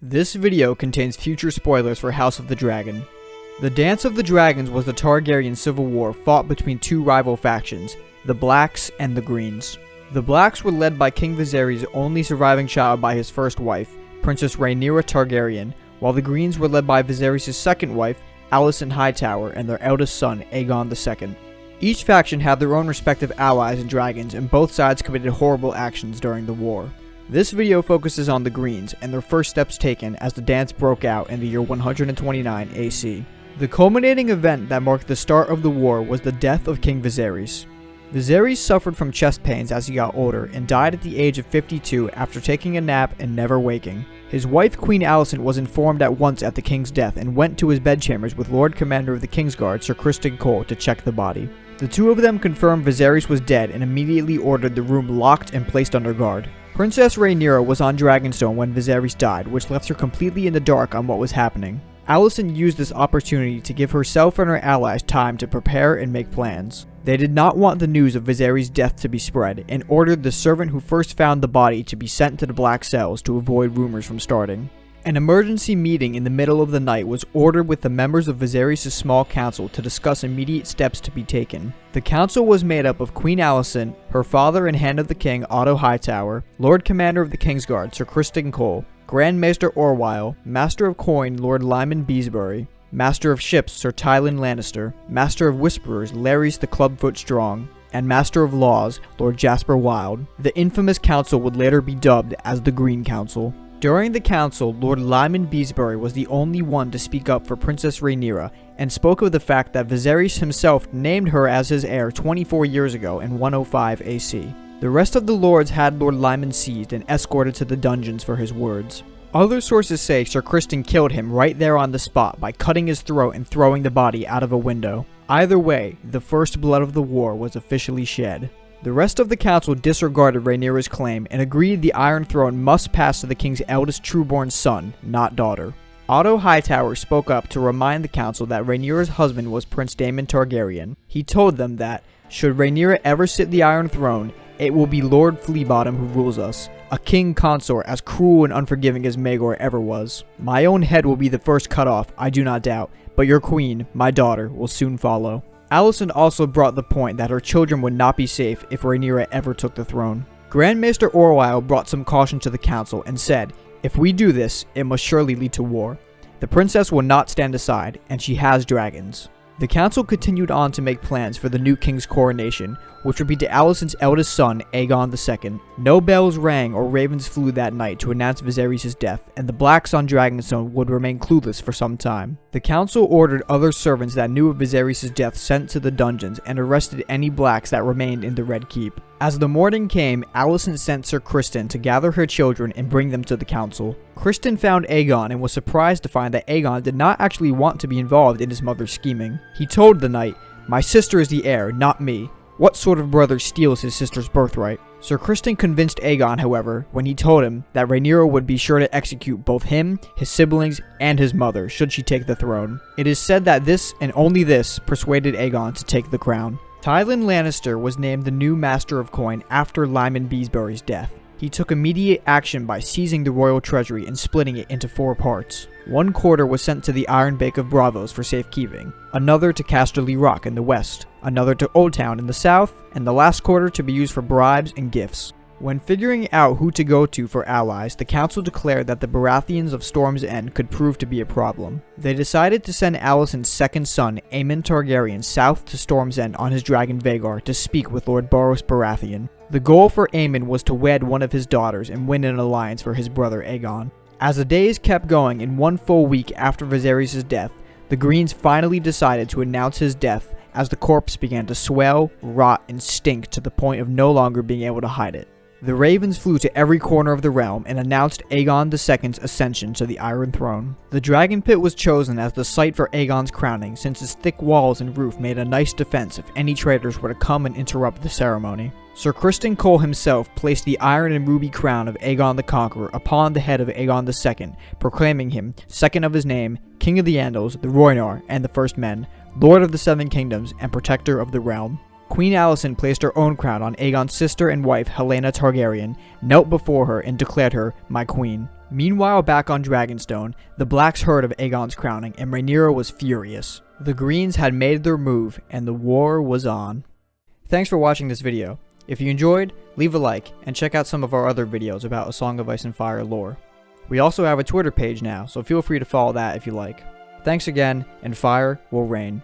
This video contains future spoilers for House of the Dragon. The Dance of the Dragons was the Targaryen civil war fought between two rival factions, the Blacks and the Greens. The Blacks were led by King Viserys' only surviving child by his first wife, Princess Rhaenyra Targaryen, while the Greens were led by Viserys' second wife, Alicent Hightower, and their eldest son, Aegon II. Each faction had their own respective allies and dragons, and both sides committed horrible actions during the war. This video focuses on the Greens and their first steps taken as the dance broke out in the year 129 AC. The culminating event that marked the start of the war was the death of King Viserys. Viserys suffered from chest pains as he got older and died at the age of 52 after taking a nap and never waking. His wife Queen Alicent was informed at once at the king's death and went to his bedchambers with Lord Commander of the Kingsguard Sir Criston Cole to check the body. The two of them confirmed Viserys was dead and immediately ordered the room locked and placed under guard. Princess Rhaenyra was on Dragonstone when Viserys died, which left her completely in the dark on what was happening. Alicent used this opportunity to give herself and her allies time to prepare and make plans. They did not want the news of Viserys' death to be spread, and ordered the servant who first found the body to be sent to the Black Cells to avoid rumors from starting. An emergency meeting in the middle of the night was ordered with the members of Viserys' small council to discuss immediate steps to be taken. The council was made up of Queen Alicent, her father and Hand of the King Otto Hightower, Lord Commander of the Kingsguard Sir Criston Cole, Grand Maester Orwyle, Master of Coin Lord Lyman Beesbury, Master of Ships Sir Tywin Lannister, Master of Whisperers Larys the Clubfoot Strong, and Master of Laws Lord Jasper Wilde. The infamous council would later be dubbed as the Green Council. During the council, Lord Lyman Beesbury was the only one to speak up for Princess Rhaenyra and spoke of the fact that Viserys himself named her as his heir 24 years ago in 105 AC. The rest of the lords had Lord Lyman seized and escorted to the dungeons for his words. Other sources say Sir Criston killed him right there on the spot by cutting his throat and throwing the body out of a window. Either way, the first blood of the war was officially shed. The rest of the council disregarded Rhaenyra's claim and agreed the Iron Throne must pass to the king's eldest trueborn son, not daughter. Otto Hightower spoke up to remind the council that Rhaenyra's husband was Prince Daemon Targaryen. He told them that, should Rhaenyra ever sit the Iron Throne, it will be Lord Fleabottom who rules us, a king consort as cruel and unforgiving as Maegor ever was. My own head will be the first cut off, I do not doubt, but your queen, my daughter, will soon follow. Alicent also brought the point that her children would not be safe if Rhaenyra ever took the throne. Grand Maester Orwyle brought some caution to the council and said, if we do this, it must surely lead to war. The princess will not stand aside, and she has dragons. The council continued on to make plans for the new king's coronation, which would be to Alicent's eldest son, Aegon II. No bells rang or ravens flew that night to announce Viserys' death, and the Blacks on Dragonstone would remain clueless for some time. The council ordered other servants that knew of Viserys' death sent to the dungeons and arrested any Blacks that remained in the Red Keep. As the morning came, Alicent sent Sir Criston to gather her children and bring them to the council. Criston found Aegon and was surprised to find that Aegon did not actually want to be involved in his mother's scheming. He told the knight, "My sister is the heir, not me. What sort of brother steals his sister's birthright?" Sir Criston convinced Aegon, however, when he told him that Rhaenyra would be sure to execute both him, his siblings, and his mother should she take the throne. It is said that this, and only this, persuaded Aegon to take the crown. Tywin Lannister was named the new Master of Coin after Lyman Beesbury's death. He took immediate action by seizing the royal treasury and splitting it into 4 parts. 1/4 was sent to the Iron Bank of Braavos for safekeeping, another to Casterly Rock in the west, another to Oldtown in the south, and the last quarter to be used for bribes and gifts. When figuring out who to go to for allies, the council declared that the Baratheons of Storm's End could prove to be a problem. They decided to send Alicent's second son, Aemond Targaryen, south to Storm's End on his dragon Vhagar to speak with Lord Boros Baratheon. The goal for Aemond was to wed one of his daughters and win an alliance for his brother Aegon. As the days kept going, in 1 full week after Viserys' death, the Greens finally decided to announce his death as the corpse began to swell, rot, and stink to the point of no longer being able to hide it. The ravens flew to every corner of the realm and announced Aegon II's ascension to the Iron Throne. The Dragon Pit was chosen as the site for Aegon's crowning since its thick walls and roof made a nice defense if any traitors were to come and interrupt the ceremony. Sir Criston Cole himself placed the iron and ruby crown of Aegon the Conqueror upon the head of Aegon II, proclaiming him, second of his name, King of the Andals, the Rhoynar, and the First Men, Lord of the Seven Kingdoms, and Protector of the Realm. Queen Alicent placed her own crown on Aegon's sister and wife Helaena Targaryen, knelt before her, and declared her, "My queen." Meanwhile, back on Dragonstone, the Blacks heard of Aegon's crowning, and Rhaenyra was furious. The Greens had made their move, and the war was on. Thanks for watching this video. If you enjoyed, leave a like, and check out some of our other videos about A Song of Ice and Fire lore. We also have a Twitter page now, so feel free to follow that if you like. Thanks again, and fire will reign.